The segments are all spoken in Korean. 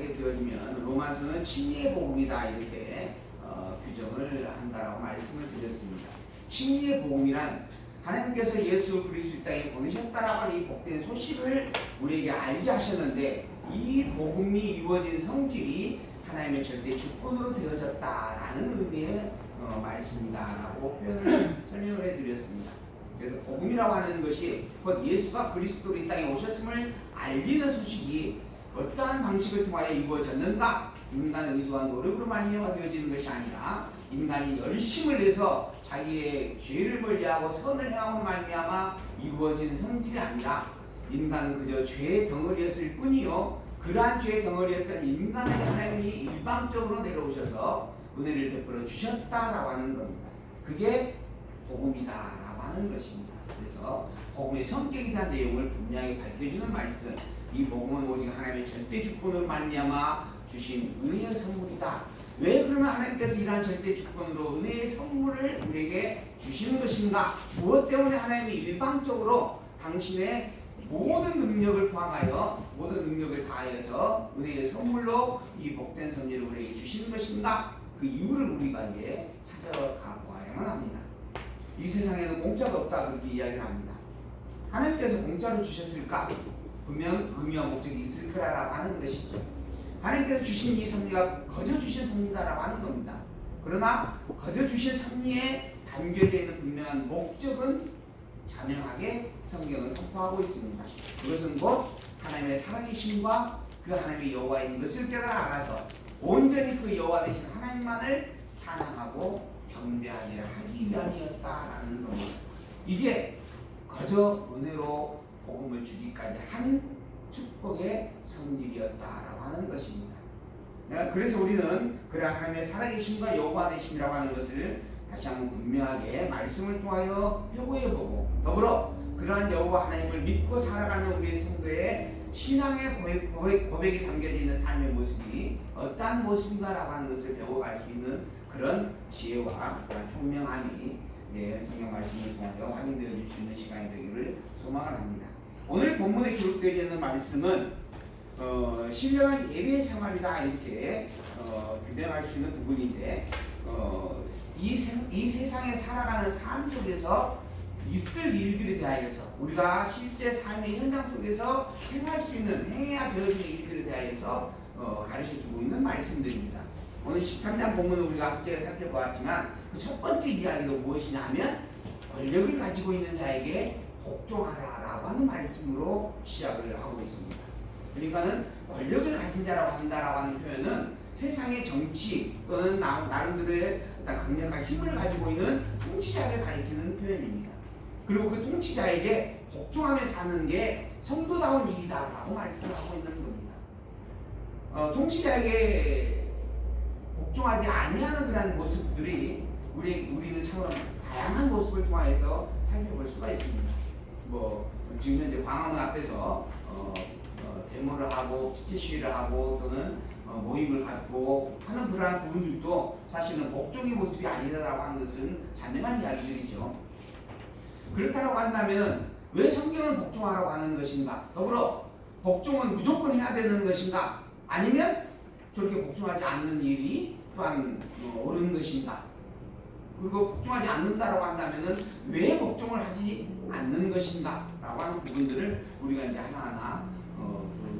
복음하게 되어지면 로마서는 진리의 복음이다 이렇게 규정을 한다라고 말씀을 드렸습니다. 진리의 복음이란 하나님께서 예수 그리스도 이 땅에 보내셨다라고 하는 이 복된 소식을 우리에게 알게 하셨는데 이 복음이 이루어진 성질이 하나님의 절대 주권으로 되어졌다라는 의미의 말씀이다라고 표현을 설명을 해드렸습니다. 그래서 복음이라고 하는 것이 곧 예수가 그리스도로 이 땅에 오셨음을 알리는 소식이 어떠한 방식을 통하여 이루어졌는가? 인간의 의지와 노력으로 말미암아 되어지는 것이 아니라 인간이 열심을 내서 자기의 죄를 멀리하고 선을 행함으로 말미암아 이루어진 성질이 아니라 인간은 그저 죄의 덩어리였을 뿐이요 그러한 죄의 덩어리였던 인간에게 하나님이 일방적으로 내려오셔서 은혜를 베풀어 주셨다라고 하는 겁니다. 그게 복음이다라고 하는 것입니다. 그래서 복음의 성격에 대한 내용을 분명히 밝혀주는 말씀. 이 복음은 오직 하나님의 절대 주권으로 말미암아 주신 은혜의 선물이다. 왜 그러면 하나님께서 이러한 절대 주권으로 은혜의 선물을 우리에게 주시는 것인가? 무엇 때문에 하나님이 일방적으로 당신의 모든 능력을 포함하여 모든 능력을 다하여서 은혜의 선물로 이 복된 선지를 우리에게 주시는 것인가? 그 이유를 우리가 이제 찾아가 보아야만 합니다. 이 세상에는 공짜가 없다 그렇게 이야기를 합니다. 하나님께서 공짜로 주셨을까? 분명 의미와 목적이 있을 거라고 하는 것이죠. 하나님께서 주신 이 섭리가 거저 주신 섭리다라고 하는 겁니다. 그러나 거저 주신 섭리에 담겨져 있는 분명한 목적은 자명하게 성경은 선포하고 있습니다. 그것은 곧 하나님의 살아계심과 그 하나님의 여호와인 것을 깨달아 알아서 온전히 그 여호와 되신 하나님만을 찬양하고 경배하게 하기 위함이었다라는 겁니다. 이게 거저 은혜로 복음을 주기까지 한 축복의 성질이었다라고 하는 것입니다. 그래서 우리는 그러한 하나님의 살아계심과 여호와 되심이라고 하는 것을 다시 한번 분명하게 말씀을 통하여 회고해보고 더불어 그러한 여호와 하나님을 믿고 살아가는 우리의 성도의 신앙의 고백이 담겨져 있는 삶의 모습이 어떠한 모습인가라고 하는 것을 배워갈 수 있는 그런 지혜와 그런 총명함이 성경 말씀을 통하여 확인되어 줄 수 있는 시간이 되기를 소망을 합니다. 오늘 본문에 기록되어 있는 말씀은 신령한 예배 생활이다 이렇게 규명할 수 있는 부분인데 이 세상에 살아가는 삶 속에서 있을 일들에 대하여서 우리가 실제 삶의 현장 속에서 행할 수 있는 행해야 되어지는 일들에 대하여서 가르쳐주고 있는 말씀들입니다. 오늘 13장 본문을 우리가 함께 살펴보았지만 그 첫 번째 이야기도 무엇이냐 하면 권력을 가지고 있는 자에게 복종하라라고 하는 말씀으로 시작을 하고 있습니다. 그러니까는 권력을 가진 자라고 한다라고 하는 표현은 세상의 정치 또는 나름대로의 강력한 힘을 가지고 있는 통치자를 가리키는 표현입니다. 그리고 그 통치자에게 복종하며 사는 게 성도다운 일이다라고 말씀하고 있는 겁니다. 통치자에게 복종하지 아니하는 그런 모습들이 우리는 참 다양한 모습을 통해서 살펴볼 수가 있습니다. 지금 현재 광화문 앞에서 데모를 하고 피켓 시위를 하고 또는 모임을 갖고 하는 그러한 부분들도 사실은 복종의 모습이 아니다라고 하는 것은 자명한 이야기들이죠. 그렇다고 한다면 왜 성경은 복종하라고 하는 것인가? 더불어 복종은 무조건 해야 되는 것인가? 아니면 저렇게 복종하지 않는 일이 또한 옳은 것인가? 그리고 복종하지 않는다라고 한다면은 왜 복종을 하지 않는 것인가? 라고 하는 부분들을 우리가 이제 하나하나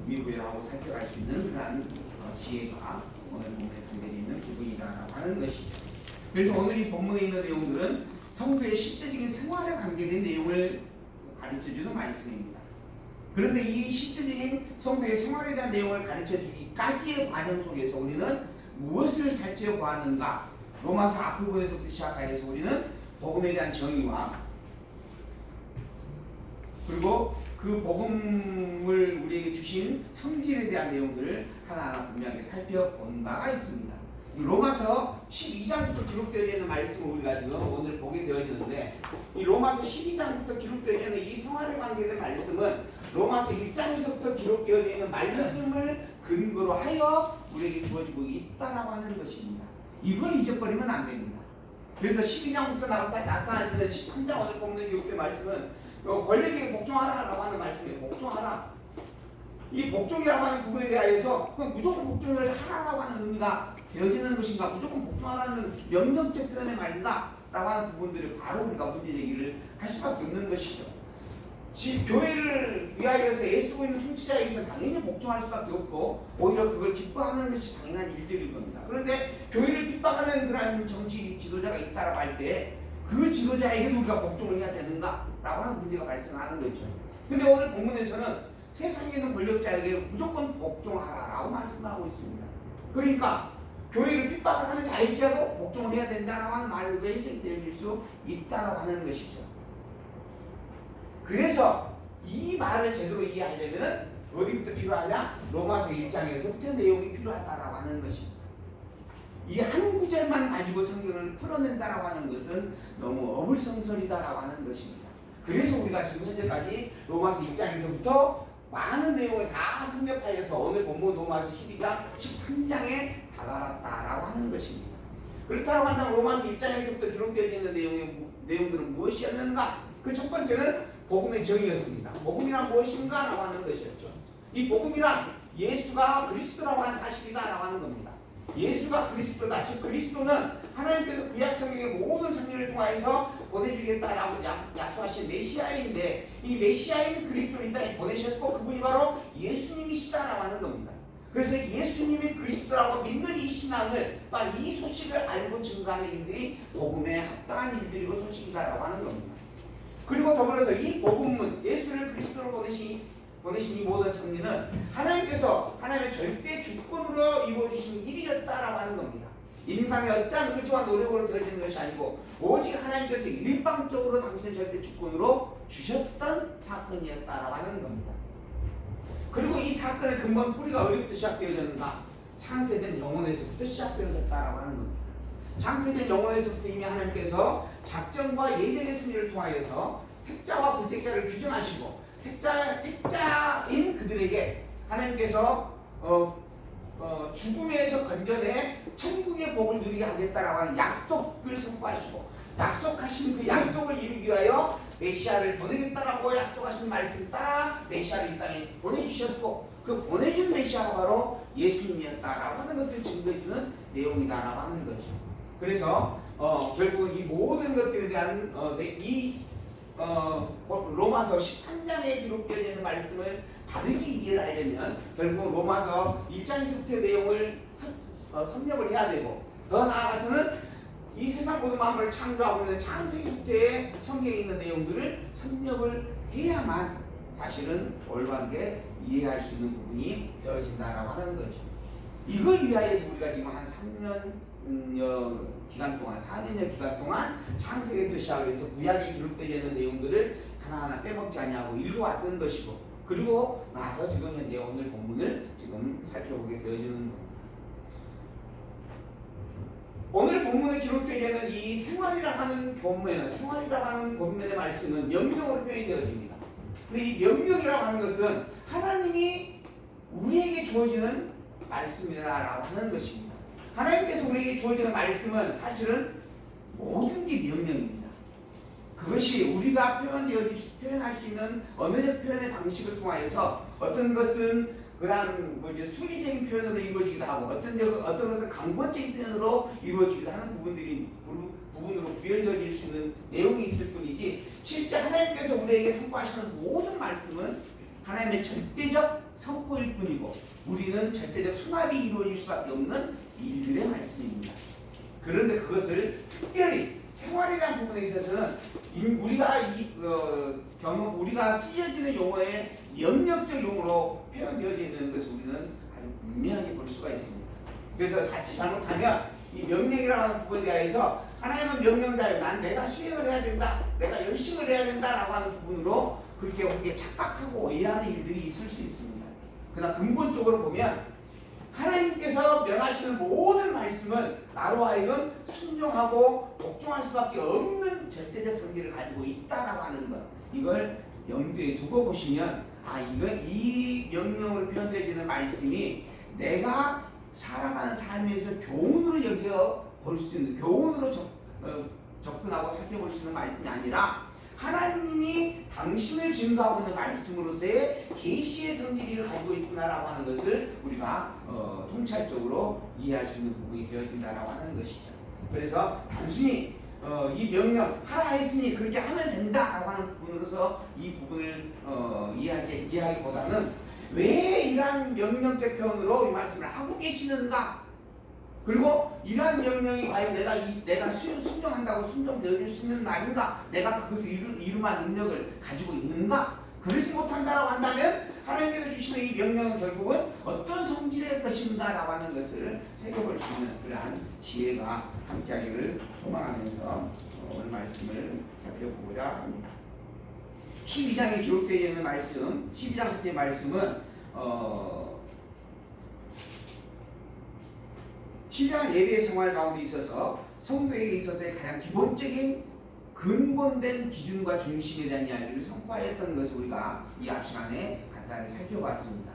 미구하고 살펴갈 수 있는 그런 지혜가 오늘 본문에 담겨져 있는 부분이다라고 하는 것이죠. 그래서 오늘 이 본문에 있는 내용들은 성도의 실제적인 생활에 관계된 내용을 가르쳐주는 말씀입니다. 그런데 이 실제적인 성도의 생활에 대한 내용을 가르쳐주기까지의 과정 속에서 우리는 무엇을 살펴보았는가? 로마서 앞부분에서부터 시작하여서 우리는 복음에 대한 정의와 그리고 그 복음을 우리에게 주신 성질에 대한 내용들을 하나하나 분명하게 살펴본 바가 있습니다. 로마서 12장부터 기록되어 있는 말씀을 우리가 지금 오늘 보게 되어지는데 이 로마서 12장부터 기록되어 있는 이 생활에 관계된 말씀은 로마서 1장에서부터 기록되어 있는 말씀을 근거로 하여 우리에게 주어지고 있다라고 하는 것입니다. 이걸 잊어버리면 안 됩니다. 그래서 12장부터 나타나는 13장 오늘 본문에 기록된 말씀은 권력에게 복종하라라고 하는 말씀이에요. 복종하라. 이 복종이라고 하는 부분에 대하여서 무조건 복종을 하라고 하는 의미가 되어지는 것인가, 무조건 복종하라는 명령적 표현의 말인가 라고 하는 부분들을 바로 우리가 문제 제기를 할 수밖에 없는 것이죠. 교회를 위하여서 애쓰고 있는 통치자에게서 당연히 복종할 수밖에 없고 오히려 그걸 기뻐하는 것이 당연한 일들일 겁니다. 그런데 교회를 핍박하는 그런 정치 지도자가 있다라고 할 때 그 지도자에게도 우리가 복종을 해야 되는가 라고 하는 문제가 발생하는 거죠. 근데 오늘 본문에서는 세상에 있는 권력자에게 무조건 복종하라라고 말씀하고 있습니다. 그러니까 교회를 핍박하는 자일지라도 복종을 해야 된다라고 하는 말로 해석이 되어질 수 있다라고 하는 것이죠. 그래서 이 말을 제대로 이해하려면 어디부터 필요하냐? 로마서 1장에서부터 내용이 필요하다라고 하는 것입니다. 이 한 구절만 가지고 성경을 풀어낸다라고 하는 것은 너무 어불성설이다라고 하는 것입니다. 그래서 우리가 지금 현재까지 로마서 1장에서부터 많은 내용을 다 섭렵하여서 오늘 본문 로마서 12장, 13장에 다다랐다라고 하는 것입니다. 그렇다고 한다면 로마서 1장에서부터 기록되어 있는 내용들은 무엇이었는가? 그 첫 번째는 복음의 정의였습니다. 복음이란 무엇인가? 라고 하는 것이었죠. 이 복음이란 예수가 그리스도라고 하는 사실이다 라고 하는 겁니다. 예수가 그리스도다. 즉 그리스도는 하나님께서 구약 성경의 모든 성령을 통하여서 보내주겠다라고 약속하신 메시아인데 이 메시아인 그리스도를 이 땅에 보내셨고 그분이 바로 예수님이시다라고 하는 겁니다. 그래서 예수님이 그리스도라고 믿는 이 신앙을 이 소식을 알고 증거하는 일들이 복음에 합당한 일들이고 소식이다라고 하는 겁니다. 그리고 더불어서 이 복음은 예수를 그리스도로 보내신 이 모든 섭리는 하나님께서 하나님의 절대 주권으로 이루어지신 일이었다라고 하는 겁니다. 인간의 어떠한 의지와 노력으로 되어지는 것이 아니고 오직 하나님께서 일방적으로 당신의 절대 주권으로 주셨던 사건이었다라고 하는 겁니다. 그리고 이 사건의 근본 뿌리가 어디부터 시작되어졌는가? 창세된 영혼에서부터 시작되어졌다라고 하는 겁니다. 창세된 영혼에서부터 이미 하나님께서 작정과 예정의 승리를 통하여서 택자와 불택자를 규정하시고 택자인 그들에게 하나님께서 죽음에서 건져내 천국의 복을 누리게 하겠다라고 하는 약속을 선포하시고 약속하신 그 약속을 이루기 위하여 메시아를 보내겠다라고 약속하신 말씀 따라 메시아를 이 땅에 보내주셨고 그 보내준 메시아가 바로 예수님이었다라고 하는 것을 증거해주는 내용이다라고 하는 거죠. 그래서 결국 이 모든 것들에 대한 로마서 13장에 기록되어 있는 말씀을 바르게 이해를 하려면 결국 로마서 1장에서부터 내용을 섭렵을 해야 되고 더 나아가서는 이 세상 모든 만물을 창조하고 있는 창세기부터의 성경에 있는 내용들을 섭렵을 해야만 사실은 올바르게 이해할 수 있는 부분이 되어진다라고 하는 거죠. 이걸 위하여서 우리가 지금 한 3년여 기간 동안 4년여 기간 동안 창세기부터 시작해서 구약에 기록되어 있는 내용들을 하나하나 빼먹지 아니하고 읽어왔던 것이고 그리고 나서 지금 현재 오늘 본문을 지금 살펴보게 되어지는 겁니다. 오늘 본문에 기록되어 있는 이 생활이라고 하는 본문의 말씀은 명령으로 표현이 되어집니다. 근데 이 명령이라고 하는 것은 하나님이 우리에게 주어지는 말씀이라고 하는 것입니다. 하나님께서 우리에게 주어지는 말씀은 사실은 모든 게 명령입니다. 그것이 우리가 표현할 수 있는 언어적 표현의 방식을 통하여서 어떤 것은 그런 수리적인 표현으로 이루어지기도 하고 어떤 것은 강권적인 표현으로 이루어지기도 하는 부분으로 구별되어질 수 있는 내용이 있을 뿐이지 실제 하나님께서 우리에게 선포하시는 모든 말씀은 하나님의 절대적 선포일 뿐이고 우리는 절대적 수납이 이루어질 수밖에 없는 일들의 말씀입니다. 그런데 그것을 특별히 생활이라는 부분에 있어서는 우리가 쓰여지는 용어의 명령적 용어로 표현되어져 있는 것을 우리는 아주 분명하게 볼 수가 있습니다. 그래서 자칫 잘못하면 이 명령이라는 하는 부분에 대해서 하나님은 명령자예요. 난 내가 수행을 해야 된다. 내가 열심을 해야 된다라고 하는 부분으로 그렇게 우리가 착각하고 오해하는 일들이 있을 수 있습니다. 그러나 근본적으로 보면 하나님께서 명하시는 모든 말씀은 나로 하여금 순종하고 복종할 수밖에 없는 절대적 성질을 가지고 있다라고 하는 것. 이걸 염두에 두고 보시면 이 명령으로 표현되어지는 말씀이 내가 살아가는 삶에서 교훈으로 여겨 볼 수 있는 교훈으로 접근하고 살펴볼 수 있는 말씀이 아니라 하나님이 당신을 증거하고 있는 말씀으로서의 계시의 성질을 가지고 있구나라고 하는 것을 우리가 통찰적으로 이해할 수 있는 부분이 되어진다라고 하는 것이죠. 그래서 단순히 이 명령 하라 했으니 그렇게 하면 된다라고 하는 부분으로서 이 부분을 이해하기보다는 왜 이러한 명령적 표현으로 이 말씀을 하고 계시는가, 그리고 이러한 명령이 과연 내가 순종한다고 순종되어질 수 있는 말인가, 내가 그것을 이루만 능력을 가지고 있는가, 그러지 못한다라고 한다면 하나님께서 주시는 이 명령은 결국은 어떤 성질의 것인가 라고 하는 것을 새겨볼 수 있는 그러한 지혜가 함께하기를 소망하면서 오늘 말씀을 살펴보고자 합니다. 12장에 기록되어 있는 말씀, 12장 그때 말씀은 12장 예배의 생활 가운데 있어서 성도에게 있어서의 가장 기본적인 근본된 기준과 중심에 대한 이야기를 선포하였던 것을 우리가 이 앞 시간에 간단히 살펴봤습니다.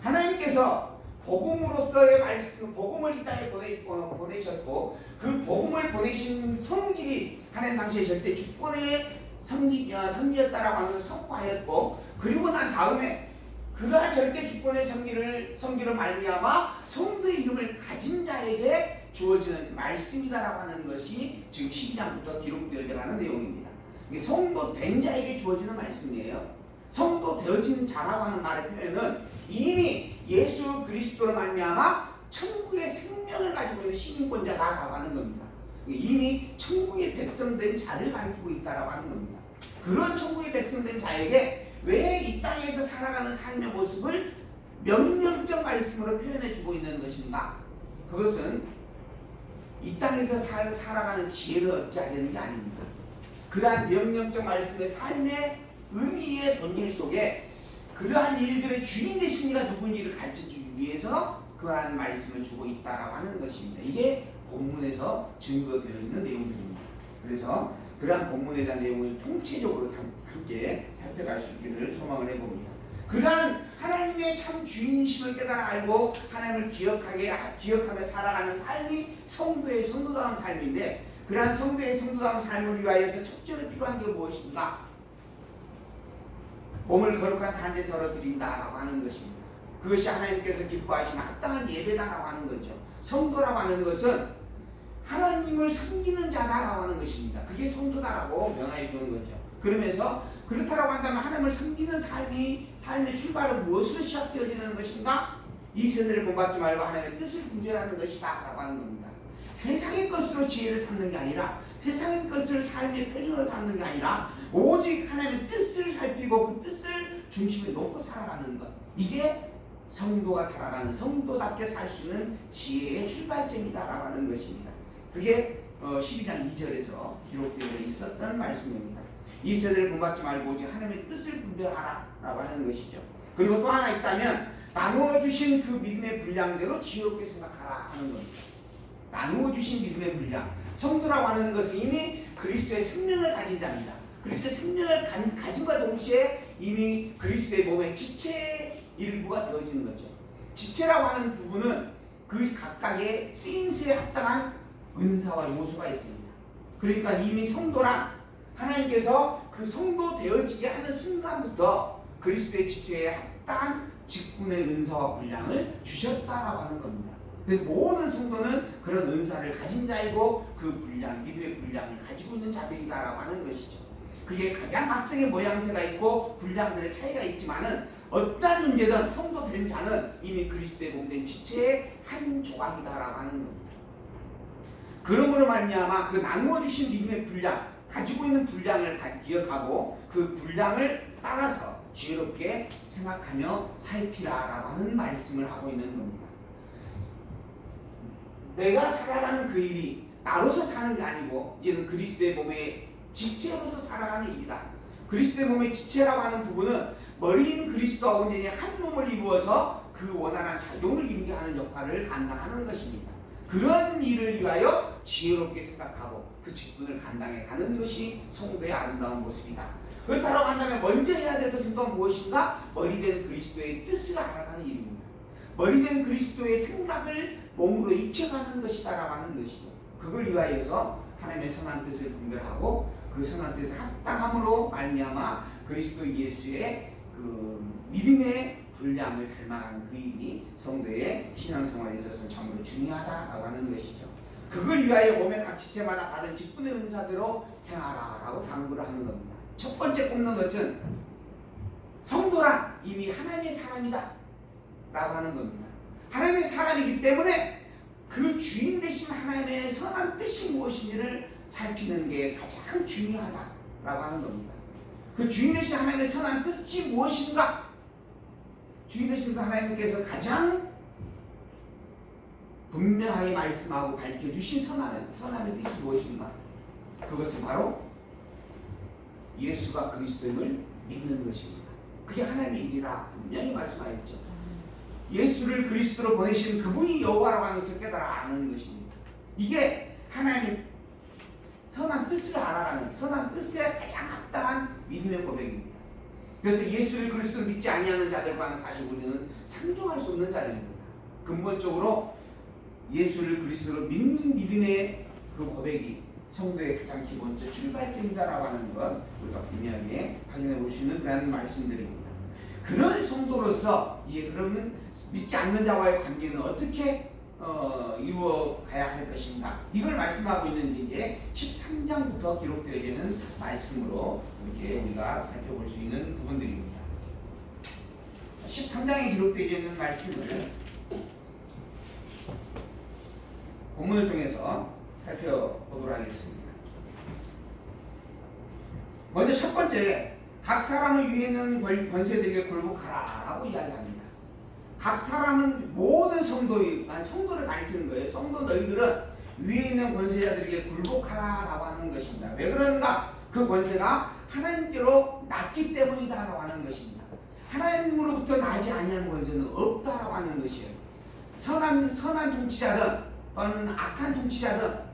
하나님께서 복음으로서의 말씀, 복음을 이 땅에 보내셨고 그 복음을 보내신 성질이 하나님 당시에 절대 주권의 성리였다라고 하는 것을 선포하였고, 그리고 난 다음에 그러한 절대 주권의 성기로 말미암아 성도의 이름을 가진 자에게 주어지는 말씀이다라고 하는 것이 지금 12장부터 기록되어가는 내용입니다. 이게 성도 된 자에게 주어지는 말씀이에요. 성도 되어진 자라고 하는 말의 표현은 이미 예수 그리스도로 말미암아 천국의 생명을 가지고 있는 시민권자다라고 하는 겁니다. 이미 천국의 백성된 자를 가리키고 있다라고 하는 겁니다. 그런 천국의 백성된 자에게 왜 이 땅에서 살아가는 삶의 모습을 명령적 말씀으로 표현해주고 있는 것인가? 그것은 이 땅에서 살아가는 지혜를 얻게 하려는 게 아닙니다. 그러한 명령적 말씀의 삶의 의미의 본질 속에 그러한 일들의 주인 되신 이가 누군지를 가르쳐주기 위해서 그러한 말씀을 주고 있다라고 하는 것입니다. 이게 본문에서 증거되어 있는 내용들입니다. 그래서 그러한 본문에 대한 내용을 통체적으로 함께 살펴갈 수 있기를 소망을 해봅니다. 그러한 하나님의 참 주인이심을 깨달아 알고 하나님을 기억하며 살아가는 삶이 성도다운 삶인데, 그러한 성도의 성도다운 삶을 위하여서 첫째로 필요한 게 무엇인가? 몸을 거룩한 산제서로 드린다라고 하는 것입니다. 그것이 하나님께서 기뻐하시는 합당한 예배다라고 하는 거죠. 성도라고 하는 것은 하나님을 섬기는 자다라고 하는 것입니다. 그게 성도다라고 명하여 주는 거죠. 그러면서 그렇다라고 한다면 하나님을 섬기는 삶의 출발은 무엇으로 시작되어지는 것인가? 이 세대를 본받지 말고 하나님의 뜻을 분별하는 것이다 라고 하는 겁니다. 세상의 것으로 지혜를 삼는 게 아니라, 세상의 것을 삶의 표준으로 삼는 게 아니라 오직 하나님의 뜻을 살피고 그 뜻을 중심에 놓고 살아가는 것, 이게 성도가 살아가는, 성도답게 살 수 있는 지혜의 출발점이다라고 하는 것입니다. 그게 12장 2절에서 기록되어 있었던 말씀입니다. 이 세대를 본받지 말고 오직 하나님의 뜻을 분별하라 라고 하는 것이죠. 그리고 또 하나 있다면 나누어 주신 그 믿음의 분량대로 지혜롭게 생각하라 하는 겁니다. 나누어 주신 믿음의 분량, 성도라고 하는 것은 이미 그리스도의 생명을 가진 자입니다. 그리스도의 생명을 가진과 동시에 이미 그리스도의 몸의 지체의 일부가 되어지는 거죠. 지체라고 하는 부분은 그 각각의 쓰임새에 합당한 은사와 요소가 있습니다. 그러니까 이미 성도란 하나님께서 그 성도 되어지게 하는 순간부터 그리스도의 지체에 합당한 직분의 은사와 분량을 주셨다라고 하는 겁니다. 그래서 모든 성도는 그런 은사를 가진 자이고 그 분량, 믿음의 분량을 가지고 있는 자들이다라고 하는 것이죠. 그게 가장 각색의 모양새가 있고 분량들의 차이가 있지만은 어떤 존재든 성도 된 자는 이미 그리스도의 몸된 지체의 한 조각이다라고 하는 겁니다. 그러므로 말미암아 그 나누어 주신 믿음의 분량, 가지고 있는 분량을 기억하고 그 분량을 따라서 지혜롭게 생각하며 살피라라고 하는 말씀을 하고 있는 겁니다. 내가 살아가는 그 일이 나로서 사는 게 아니고 이제는 그리스도의 몸의 지체로서 살아가는 일이다. 그리스도의 몸의 지체라고 하는 부분은 머리인 그리스도와 온전히 한 몸을 이루어서 그 원활한 작용을 이루게 하는 역할을 감당하는 것입니다. 그런 일을 위하여 지혜롭게 생각하고 그 직분을 감당해 가는 것이 성도의 아름다운 모습이다. 그렇다고 한다면 먼저 해야 될 것은 또 무엇인가? 머리된 그리스도의 뜻을 알아가는 일입니다. 머리된 그리스도의 생각을 몸으로 익혀가는 것이다라고 하는 것이죠. 그걸 위하여서 하나님의 선한 뜻을 분별하고 그 선한 뜻에 합당함으로 말미암아 그리스도 예수의 그 믿음의 분량을 닮아가는 그 일이 성도의 신앙생활에 있어서 참으로 중요하다라고 하는 것이죠. 그걸 위하여 몸의 각 지체마다 받은 직분의 은사대로 행하라라고 당부를 하는 겁니다. 첫 번째 꼽는 것은 성도란 이미 하나님의 사람이다 라고 하는 겁니다. 하나님의 사람이기 때문에 그 주인 되신 하나님의 선한 뜻이 무엇인지를 살피는 게 가장 중요하다라고 하는 겁니다. 그 주인 되신 하나님의 선한 뜻이 무엇인가? 주인 되신 하나님께서 가장 분명하게 말씀하고 밝혀주신 선함의 뜻이 무엇인가? 그것은 바로 예수가 그리스도임을 믿는 것입니다. 그게 하나님의 일이라 분명히 말씀하였죠. 예수를 그리스도로 보내신 그분이 여호와라고 하는 것을 깨달아 아는 것입니다. 이게 하나님의 선한 뜻을 알아가는 선한 뜻에 가장 합당한 믿음의 고백입니다. 그래서 예수를 그리스도로 믿지 아니하는 자들과는 사실 우리는 상종할 수 없는 자들입니다. 근본적으로 예수를 그리스도로 믿는 믿음의 그 고백이 성도의 가장 기본적 출발점이다라고 하는 것 우리가 분명하게 확인해 볼 수 있는 그런 말씀들입니다. 그런 성도로서 이제 그러면 믿지 않는 자와의 관계는 어떻게 이루어가야 할 것인가, 이걸 말씀하고 있는 이제 13장부터 기록되어 있는 말씀으로 이렇게 우리가 살펴볼 수 있는 부분들입니다. 13장에 기록되어 있는 말씀을 본문을 통해서 살펴보도록 하겠습니다. 먼저 첫 번째, 각 사람을 위에 있는 권세들에게 굴복하라라고 이야기합니다. 각 사람은 모든 성도를 가리키는 거예요. 성도 너희들은 위에 있는 권세자들에게 굴복하라라고 하는 것입니다. 왜 그런가? 그 권세가 하나님께로 났기 때문이다라고 하는 것입니다. 하나님으로부터 나지 아니하는 권세는 없다라고 하는 것이에요. 선한 통치자든 또는 악한 통치자든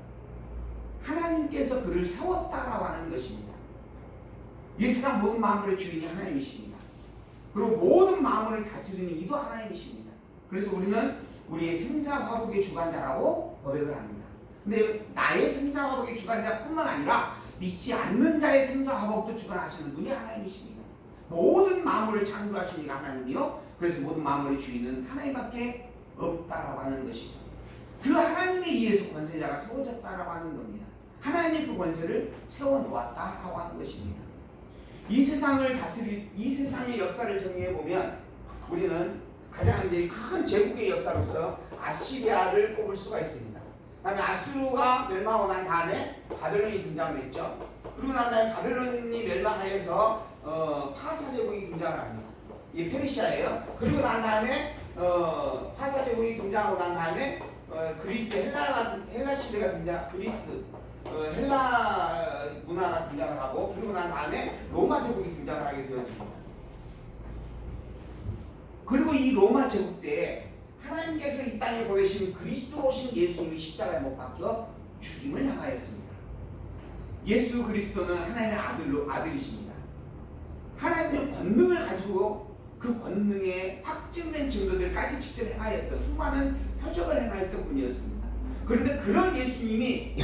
하나님께서 그를 세웠다라고 하는 것입니다. 이 세상 모든 만물의 주인이 하나님이십니다. 그리고 모든 만물을 다스리는 이도 하나님이십니다. 그래서 우리는 우리의 생사화복의 주관자라고 고백을 합니다. 근데 나의 생사화복의 주관자뿐만 아니라 믿지 않는 자의 생사화복도 주관하시는 분이 하나님이십니다. 모든 만물을 창조하신 이가 하나님이요, 그래서 모든 만물의 주인은 하나님밖에 없다라고 하는 것이죠. 그 하나님에 의해서 권세자가 세워졌다라고 하는 겁니다. 하나님이 그 권세를 세워놓았다라고 하는 것입니다. 이 세상을 이 세상의 역사를 정리해 보면 우리는 가장 이제 큰 제국의 역사로서 아시리아를 꼽을 수가 있습니다. 그다음에 아수르가 멸망하고 난 다음에 바벨론이 등장했죠. 그리고 난 다음에 바벨론이 멸망하여서 파사 제국이 등장을 합니다. 이게 페르시아예요. 그리고 난 다음에 파사 제국이 등장하고 난 다음에 그리스 헬라 시대가 헬라 문화가 등장을 하고, 그리고 난 다음에 로마 제국이 등장을 하게 되어집니다. 그리고 이 로마 제국 때 하나님께서 이 땅에 보내신 그리스도로 오신 예수님이 십자가에 못 박혀 죽임을 당하였습니다. 예수 그리스도는 하나님의 아들이십니다. 하나님의 권능을 가지고 그 권능에 확증된 증거들까지 직접 행하였던 수많은 표적을 행하였던 분이었습니다. 그런데 그런 예수님이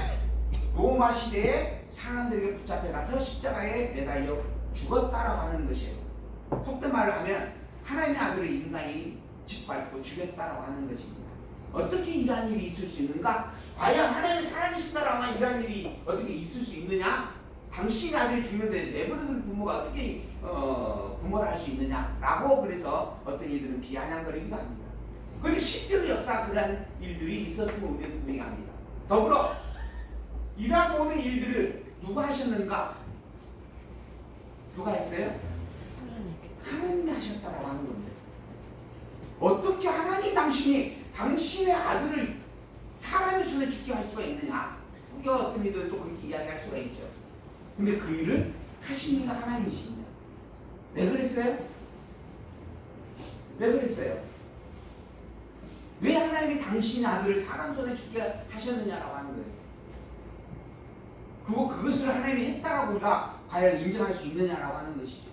로마 시대에 사람들에게 붙잡혀 가서 십자가에 매달려 죽었다라고 하는 것이에요. 속된 말을 하면 하나님의 아들을 인간이 짓밟고 죽였다라고 하는 것입니다. 어떻게 이러한 일이 있을 수 있는가? 과연 하나님이 살아계신다라고 하면 이러한 일이 어떻게 있을 수 있느냐? 당신의 아들이 죽는데 내버려둔 부모가 어떻게 부모를 할 수 있느냐라고, 그래서 어떤 이들은 비아냥거리기도 합니다. 그런데 실제로 역사 그러한 일들이 있었음을 우리는 분명히 합니다. 더불어 이러한 모든 일들을 누가 하셨는가? 누가 했어요? 하나님이 하셨다라고 하는 겁니다. 어떻게 하나님 당신의 아들을 사람의 손에 죽게 할 수가 있느냐? 그게 어떤 이들은 또 그렇게 이야기할 수가 있죠. 근데 그 일을 하신 이가 하나님이십니다. 왜 그랬어요? 왜 그랬어요? 왜 하나님이 당신의 아들을 사람 손에 죽게 하셨느냐라고 하는 거예요. 그것을 하나님이 했다라고 우리가 과연 인정할 수 있느냐라고 하는 것이죠.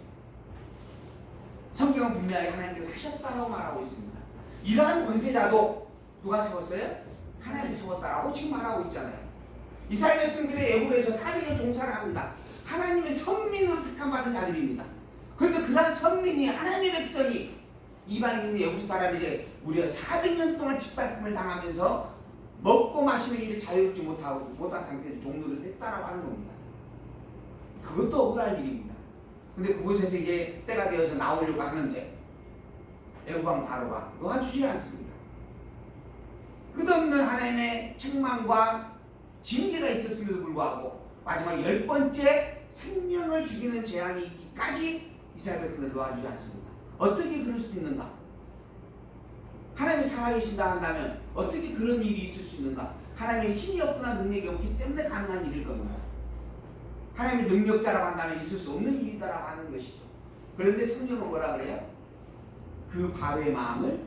성경은 분명히 하나님께서 하셨다라고 말하고 있습니다. 이러한 권세자도 누가 세웠어요? 하나님이 세웠다라고 지금 말하고 있잖아요. 이스라엘 백성들이 애굽에서 400년 종사를 합니다. 하나님의 선민으로 택함받은 자들입니다. 그런데 그러한 선민이 하나님의 백성이 이방인 애굽 사람에게 무려 400년 동안 짓밟힘을 당하면서 먹고 마시는 일에 자유롭지 못한 상태에서 종로를 했다라고 하는 겁니다. 그것도 억울한 일입니다. 근데 그곳에서 이제 때가 되어서 나오려고 하는데 애굽 왕 바로가 놓아주지 않습니다. 끝없는 하나님의 책망과 징계가 있었음에도 불구하고 마지막 10번째 생명을 죽이는 재앙이 있기까지 이스라엘 백성을 놓아주지 않습니다. 어떻게 그럴 수 있는가? 하나님이 살아계신다 한다면 어떻게 그런 일이 있을 수 있는가? 하나님의 힘이 없거나 능력이 없기 때문에 가능한 일일 겁니다. 하나님의 능력자라고 한다면 있을 수 없는 일이다라고 하는 것이죠. 그런데 성경은 뭐라 그래요? 그 바로의 마음을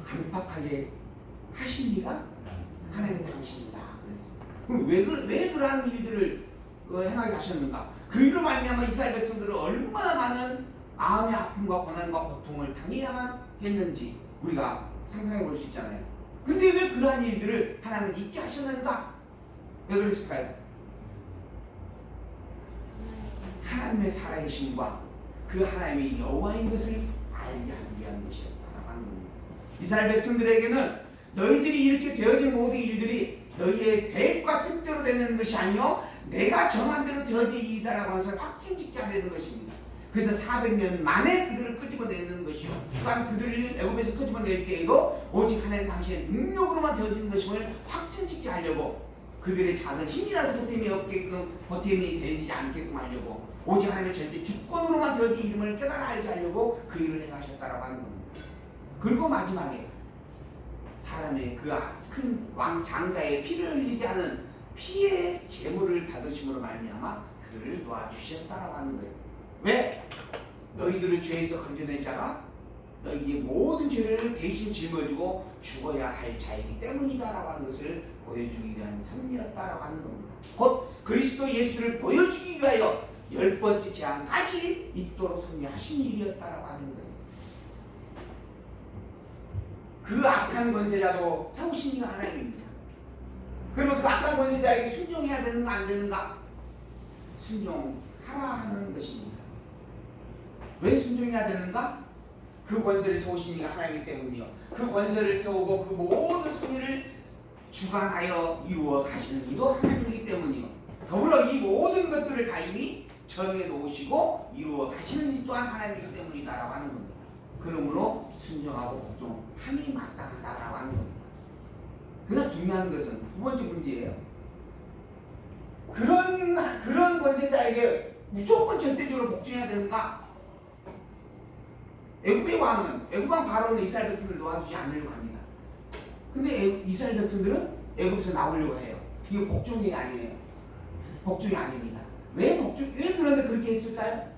강팍하게 하신 이가 하나님 당신이다. 그랬습니다. 그럼 왜 그러한 일들을 행하게 하셨는가? 그 일로 말미암아 이스라엘 백성들은 얼마나 많은 마음의 아픔과 고난과 고통을 당해야만 했는지 우리가 상상해 볼 수 있잖아요. 근데 왜 그러한 일들을 하나님은 있게 하셨는가? 왜 그랬을까요? 하나님의 살아계심과 그 하나님의 여호와인 것을 알게 하기 위한 것이었다라고 하는 겁니다. 이스라엘 백성들에게는 너희들이 이렇게 되어진 모든 일들이 너희의 계획과 뜻대로 되는 것이 아니요 내가 정한 대로 되어진 일이다라고 하는 것을 확증짓게 하는 것입니다. 그래서 400년 만에 그들을 끄집어내는 것이요 또한 그들을 애굽에서 끄집어낼 때에도 오직 하나님 당신의 능력으로만 되어지는 것임을 확증짓게 하려고 그들의 작은 힘이라도 보탬이 되지 않게끔 하려고 오직 하나님의 절대 주권으로만 되어진 이름을 깨달아 알게 하려고 그 일을 행하셨다라고 하는 겁니다. 그리고 마지막에 사람의 그 큰 왕 장자의 피를 흘리게 하는 피의 제물을 받으심으로 말미암아 그를 놓아주셨다라고 하는 거예요. 왜? 너희들을 죄에서 건져낸 자가 너희의 모든 죄를 대신 짊어지고 죽어야 할 자이기 때문이다라고 하는 것을 보여주기 위한 섭리였다라고 하는 겁니다. 곧 그리스도 예수를 보여주기 위하여 10번째 재앙까지 있도록 섭리하신 일이었다라고 하는 거예요. 그 악한 권세자도 세우신 이가 하나님입니다. 그러면 그 악한 권세자에게 순종해야 되는가 안 되는가? 순종하라 하는 것입니다. 왜 순종해야 되는가? 그 권세를 세우신 이가 하나님이기 때문이요. 그 권세를 세우고 그 모든 섭리를 주관하여 이루어 가시는 이도 하나님이기 때문이요. 더불어 이 모든 것들을 다 이미 정해 놓으시고 이루어 가시는 이 또한 하나님이기 때문이다라고 하는 겁니다. 그러므로 순종하고 복종함이 마땅하다라고 하는 겁니다. 그러나 중요한 것은 두 번째 문제예요. 그런 권세자에게 무조건 절대적으로 복종해야 되는가? 애굽의 왕은 애굽 왕 바로는 이스라엘 백성들을 놓아주지 않으려고 합니다. 근데 이스라엘 백성들은 애굽에서 나오려고 해요. 이게 복종이 아니에요. 복종이 아닙니다. 왜 그런데 그렇게 했을까요?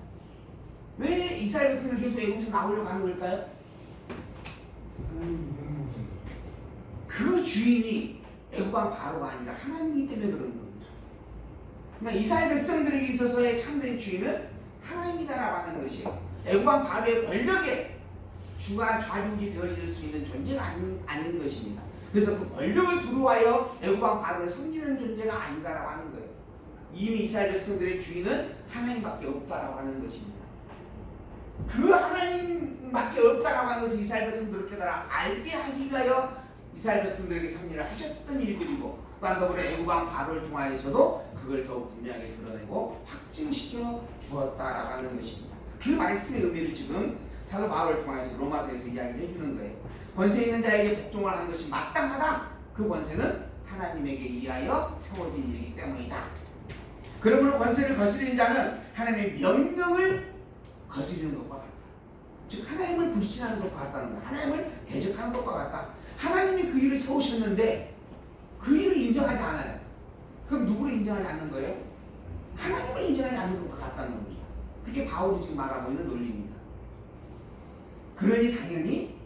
왜 이스라엘 백성을 계속 애굽에서 나오려고 하는 걸까요? 그 주인이 애굽 왕 바로가 아니라 하나님이기 때문에 그런 겁니다. 그러니까 이스라엘 백성들에게 있어서의 참된 주인은 하나님이다라고 하는 것이에요. 애굽 왕 바로의 권력에 좌지우지 되어질 수 있는 존재가 아닌 것입니다. 그래서 그 권력을 두루하여 애굽 왕 바로를 섬기는 존재가 아니다라고 하는 거예요. 이미 이스라엘 백성들의 주인은 하나님밖에 없다라고 하는 것입니다. 그 하나님밖에 없다라고 하는 것을 이스라엘 백성들을 깨달아 알게 하기 위하여 이스라엘 백성들에게 섭리를 하셨던 일들이고 또한 더불어 애굽 왕 바로를 통하여서도 그걸 더욱 분명하게 드러내고 확증시켜 주었다라고 하는 것입니다. 그 말씀의 의미를 지금 사도 바울을 통해서 로마서에서 이야기를 해주는 거예요. 권세 있는 자에게 복종을 하는 것이 마땅하다. 그 권세는 하나님에게 의하여 세워진 일이기 때문이다. 그러므로 권세를 거스리는 자는 하나님의 명령을 거스리는 것과 같다. 즉 하나님을 불신하는 것과 같다는 거야. 하나님을 대적하는 것과 같다. 하나님이 그 일을 세우셨는데 그 일을 인정하지 않아요. 그럼 누구를 인정하지 않는 거예요? 하나님을 인정하지 않는 것과 같다는 겁니다. 그게 바울이 지금 말하고 있는 논리입니다. 그러니 당연히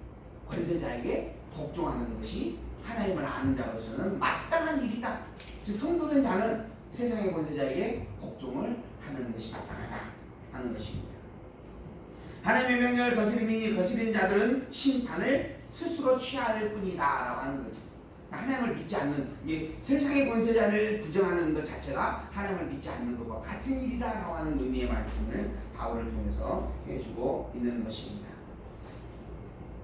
권세자에게 복종하는 것이 하나님을 아는 자로서는 마땅한 일이다. 즉 성도된 자는 세상의 권세자에게 복종을 하는 것이 마땅하다 하는 것입니다. 하나님의 명령을 거스리는 자들은 심판을 스스로 취할 뿐이다 라고 하는 거죠. 하나님을 믿지 않는, 세상의 권세자를 부정하는 것 자체가 하나님을 믿지 않는 것과 같은 일이다라고 하는 의미의 말씀을 바울을 통해서 해주고 있는 것입니다.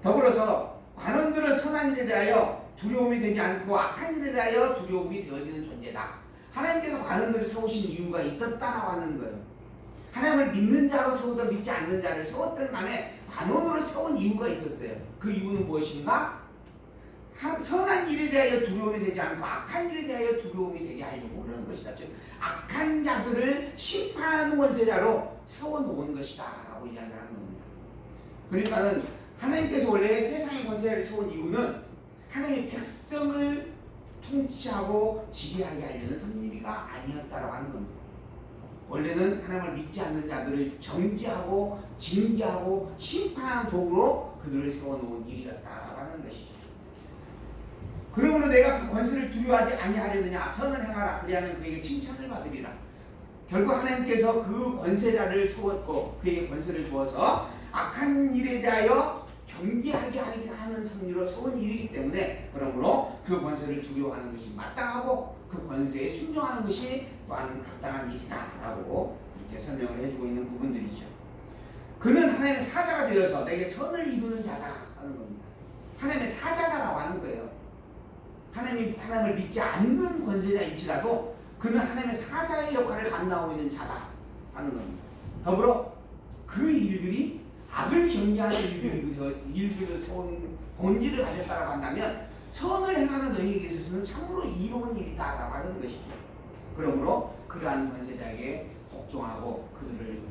더불어서 관원들은 선한 일에 대하여 두려움이 되지 않고 악한 일에 대하여 두려움이 되어지는 존재다. 하나님께서 관원들을 세우신 이유가 있었다라고 하는 거예요. 하나님을 믿는 자로 세우든 믿지 않는 자를 세웠든 간에 관원으로 세운 이유가 있었어요. 그 이유는 무엇인가? 선한 일에 대하여 두려움이 되지 않고 악한 일에 대하여 두려움이 되게 하려고 그러는 것이다. 즉 악한 자들을 심판하는 권세자로 세워놓은 것이다 라고 이야기를 하는 겁니다. 그러니까는 하나님께서 원래 세상의 권세자를 세운 이유는 하나님의 백성을 통치하고 지배하게 하려는 섭리가 아니었다라고 하는 겁니다. 원래는 하나님을 믿지 않는 자들을 정죄하고 징계하고 심판하는 도구로 그들을 세워놓은 일이었다라고 하는 것이죠. 그러므로 내가 그 권세를 두려워하지 아니하려느냐, 선을 행하라, 그리하면 그에게 칭찬을 받으리라. 결국 하나님께서 그 권세자를 세웠고 그에게 권세를 주어서 악한 일에 대하여 경계하게 하는 섭리로 세운 일이기 때문에, 그러므로 그 권세를 두려워하는 것이 마땅하고 그 권세에 순종하는 것이 또한 합당한 일이다라고 이렇게 설명을 해주고 있는 부분들이죠. 그는 하나님의 사자가 되어서 내게 선을 이루는 자다 하는 겁니다. 하나님의 사자다라고 하는 거예요. 하나님을 믿지 않는 권세자일지라도 그는 하나님의 사자의 역할을 감당하고 있는 자다 하는 겁니다. 더불어 그 일들이 악을 경계하는 일들을 세운 본질을 가졌다고 한다면 선을 행하는 너희에게 있어서는 참으로 이로운 일이다라고 하는 것이죠. 그러므로 그러한 권세자에게 복종하고 그들을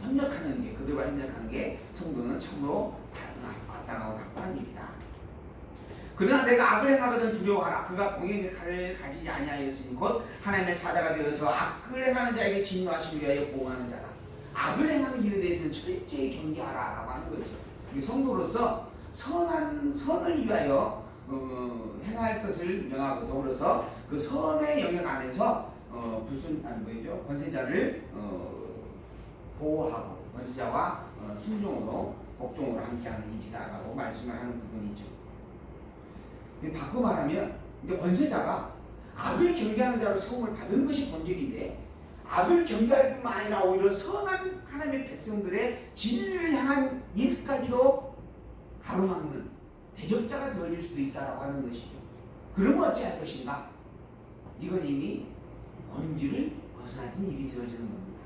협력하는 게, 그들과 협력하는 게 성도는 참으로 마땅하고 합당한 일이다. 그러나 내가 악을 행하거든 두려워하라. 그가 공의의 칼을 가지지 아니하였으니 곧 하나님의 사자가 되어서 악을 행하는 자에게 진노하시기 위하여 보호하는 자다. 악을 행하는 일에 대해서는 철저히 경계하라라고 하는 거죠. 성도로서 선을 위하여 행할 것을 명하고, 더불어서 그 선의 영역 안에서 권세자를 보호하고 권세자와 순종으로 복종으로 함께하는 일이다라고 말씀을 하는 부분이죠. 바꿔 말하면 이제 권세자가 악을 경계하는 자로 세움을 받은 것이 본질인데, 악을 경계할 뿐만 아니라 오히려 선한 하나님의 백성들의 진리를 향한 일까지도 가로막는 대적자가 되어질 수도 있다라고 하는 것이죠. 그러면 어찌할 것인가? 이건 이미 본질을 벗어나진 일이 되어지는 겁니다.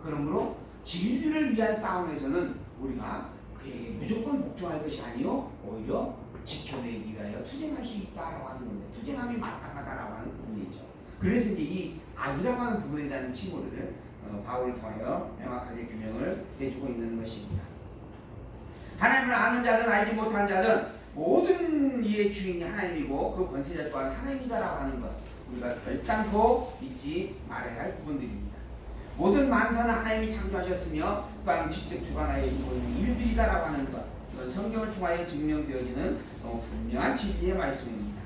그러므로 진리를 위한 싸움에서는 우리가 그에게 무조건 복종할 것이 아니요, 오히려 지켜내기 위하여 투쟁할 수 있다라고 하는 건데, 투쟁함이 마땅하다라고 하는 부분이죠. 그래서 이제 이 악이라고 하는 부분에 대한 칭호를 바울을 통하여 명확하게 규명을 해주고 있는 것입니다. 하나님을 아는 자든 알지 못하는 자든 모든 이의 주인이 하나님이고 그 권세자 또한 하나님이다라고 하는 것, 우리가 결단코 잊지 말아야 할 부분들입니다. 모든 만사는 하나님이 창조하셨으며 또한 직접 주관하여 이루고 있는 일들이다라고 하는 것, 이건 성경을 통하여 증명되어지는 분명한 진리의 말씀입니다.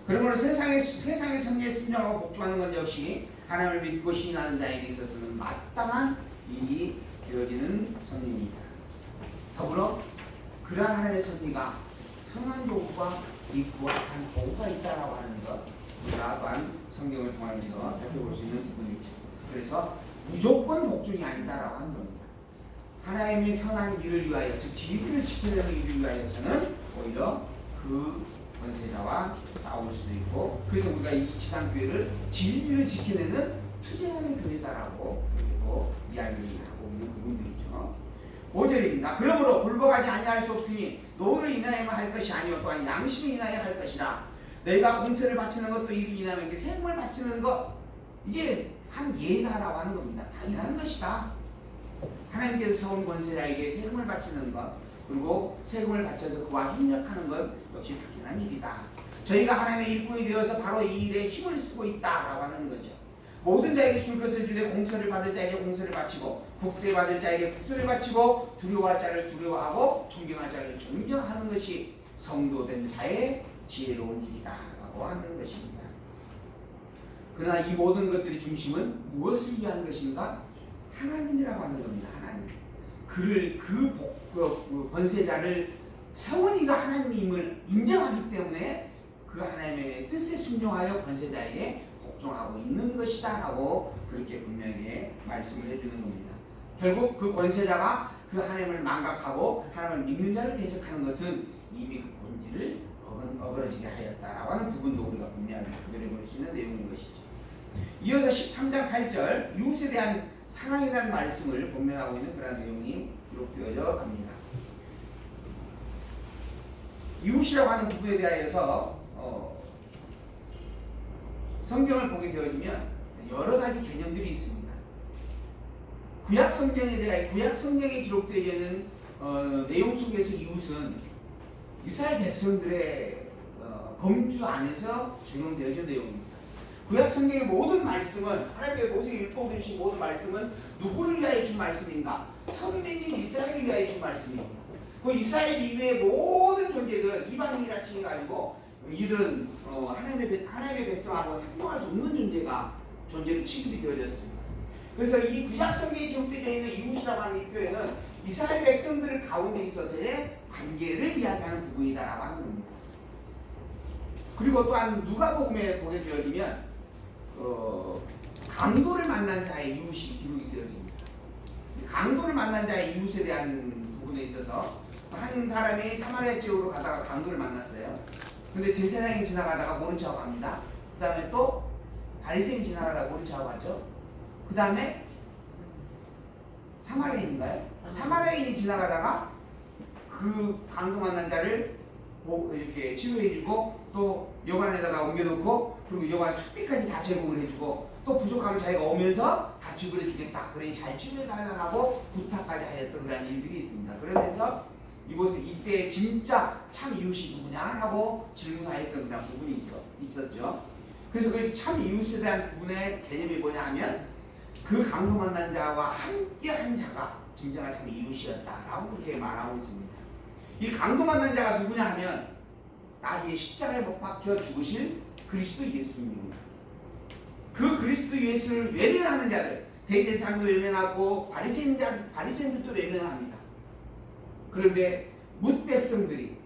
그러므로 세상의 섭리에 순종하고 복종하는 것 역시 하나님을 믿고 신뢰하는 자에게 있어서는 마땅한 일이 되어지는 섭리입니다. 더불어 그러한 하나님의 섭리가 선한 도구가 있고 악한 도구가 있다라고 하는 것, 우리가 또한 성경을 통해서 살펴볼 수 있는 부분이죠. 그래서 무조건 복종이 아니다라고 하는 겁니다. 하나님의 선한 일을 위하여, 즉 진리를 지켜내는 일을 위하여서는 오히려 그 권세자와 싸울 수도 있고, 그래서 우리가 이 지상교회를 진리를 지켜내는 투쟁하는 교회다라고 그리고 이야기를 하고 있는 부분들이죠. 5절입니다. 그러므로 굴복하지 아니할 수 없으니 노를 인하여만 할 것이 아니요 또한 양심을 인하여 할 것이라. 너희가 공세를 바치는 것도 이를 인하여 세금을 바치는 것, 이게 한 예다라고 하는 겁니다. 당연한 것이다. 하나님께서 세운 권세자에게 세금을 바치는 것, 그리고 세금을 바쳐서 그와 협력하는 것 역시 당연한 일이다. 저희가 하나님의 일꾼이 되어서 바로 이 일에 힘을 쓰고 있다라고 하는 거죠. 모든 자에게 줄 것을 주되 공세를 받을 자에게 공세를 바치고 국세 받을 자에게 국세를 바치고 두려워할 자를 두려워하고 존경할 자를 존경하는 것이 성도된 자의 지혜로운 일이다라고 하는 것입니다. 그러나 이 모든 것들의 중심은 무엇을 위한 것인가? 하나님이라고 하는 겁니다. 하나님. 그 권세자를 세운 이가 하나님임을 인정하기 때문에 그 하나님의 뜻에 순종하여 권세자에게 복종하고 있는 것이다 라고 그렇게 분명히 말씀을 해주는 겁니다. 결국 그 권세자가 그 하나님을 망각하고 하나님을 믿는 자를 대적하는 것은 이미 그 본질을 어그러지게 하였다라고 하는 부분도 우리가 분명하게 구별해 볼 수 있는 내용인 것이죠. 이어서 13장 8절 이웃에 대한 사랑이라는 말씀을 본명하고 있는 그런 내용이 기록되어져 갑니다. 이웃이라고 하는 부분에 대하여서 성경을 보게 되어지면 여러 가지 개념들이 있습니다. 구약 성경에 대하여 구약 성경에 기록되어 있는 내용 속에서 이웃은 이스라엘 백성들의 범주 안에서 적용되어진 내용입니다. 구약 성경의 모든 말씀은 하나님의 모세에게 율법을 주신 모든 말씀은 누구를 위하여 준 말씀인가? 선민인 이스라엘을 위하여 준 말씀입니다. 그 이스라엘 이외의 모든 존재들은 이방인이라 치는 거 아니고 이들은 하나님의 백성하고 상종할 수 없는 존재로 취급이 되어졌습니다. 그래서 이 구약 성경에 기록되어 있는 이웃이라고 하는 이 표현은 이스라엘 백성들 가운데 있어서의 관계를 이야기하는 부분이다라고 하는 겁니다. 그리고 또한 누가복음에 보게 되어지면 강도를 만난 자의 이웃이 기록이 되어집니다. 강도를 만난 자의 이웃에 대한 부분에 있어서 한 사람이 사마리아 지역으로 가다가 강도를 만났어요. 근데 제사장이 지나가다가 모른 척하고 갑니다. 그 다음에 또 바리새인이 지나가다가 모른 척하고 가죠. 그 다음에 사마리아인인가요? 사마리아인이 지나가다가 그 강도 만난 자를 이렇게 치료해주고 또 여관에다가 옮겨놓고 그리고 여관 숙비까지 다 제공을 해주고 또 부족하면 자기가 오면서 다 지불해주겠다. 그러니 잘 치료해달라고 부탁까지 하였던 그런 일들이 있습니다. 그러면서 이곳에 이때 진짜 참 이웃이 누구냐 하고 질문하였던 그런 부분이 있었죠. 그래서 그 참 이웃에 대한 부분의 개념이 뭐냐 하면 그 강도 만난 자와 함께 한 자가 진정한 참 이웃이었다라고 그렇게 말하고 있습니다. 이 강도 만난 자가 누구냐 하면 나중에 십자가에 못 박혀 죽으실 그리스도 예수님입니다. 그 그리스도 예수를 외면하는 자들, 대제사장도 외면하고 바리새인들도 외면합니다. 그런데 뭇 백성들이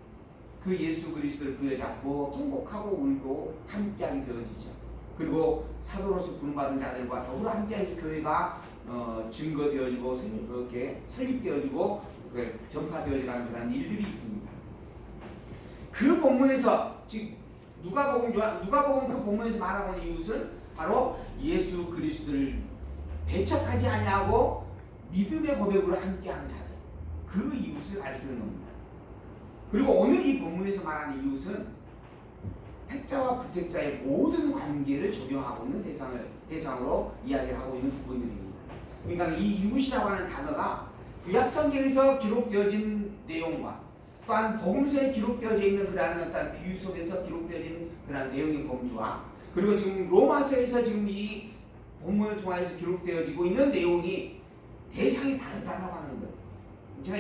그 예수 그리스도를 부여잡고 통곡하고 울고 함께하게 되어지죠. 그리고 사도로서 부름받은 자들과 더불어 함께하는 교회가 증거되어지고 그렇게 설립되어지고 전파되어지는 그런 일들이 있습니다. 그 본문에서 즉 누가복음 그 본문에서 말하고 있는 이웃은 바로 예수 그리스도를 배척하지 아니하고 믿음의 고백으로 함께하는 자들, 그 이웃을 가리키는 겁니다. 그리고 오늘 이 본문에서 말하는 이웃은 택자와 부택자의 모든 관계를 적용하고 있는 대상으로 이야기를 하고 있는 부분들입니다. 그러니까 이 이웃이라고 하는 단어가 구약 성경에서 기록되어진 내용과 또한 복음서에 기록되어져 있는 그러한 어떤 비유 속에서 기록되어진 그러한 내용의 범주와 그리고 지금 로마서에서 지금 이 본문을 통해서 기록되어지고 있는 내용이 대상이 다르다고 하는 거예요.